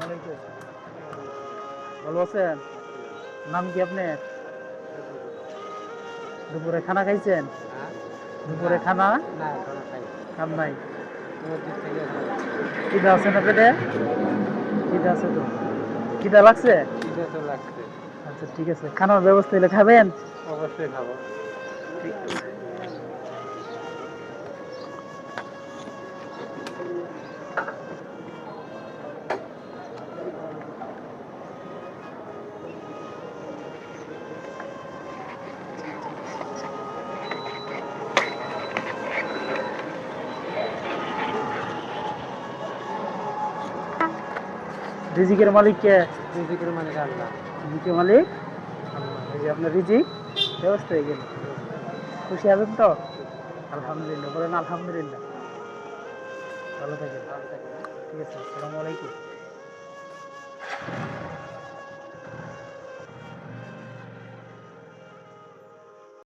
আলাইকুম। ভালো আছেন? নাম কি আপনার? দুপুরে খানা খাইছেন? দুপুরে খানা খান নাই? খিদা আছে না পেটে? খিদা আছে তো? খিদা লাগছে? আচ্ছা ঠিক আছে, খানার ব্যবস্থা হলে খাবেন? অবশ্যই খাবো। ঠিক আছে। রিজিকের মালিক কে? রিজিকের মালিক আল্লাহ। রিজিকের মালিক আল্লাহ। এই যে আপনার রিজিক ব্যবস্থা হয়ে গেল। খুশি হবেন তো? আলহামদুলিল্লাহ বলেন আলহামদুলিল্লাহ। ভালো থাকেন। ভালো থাকবেন। ঠিক আছে, আসসালামু আলাইকুম।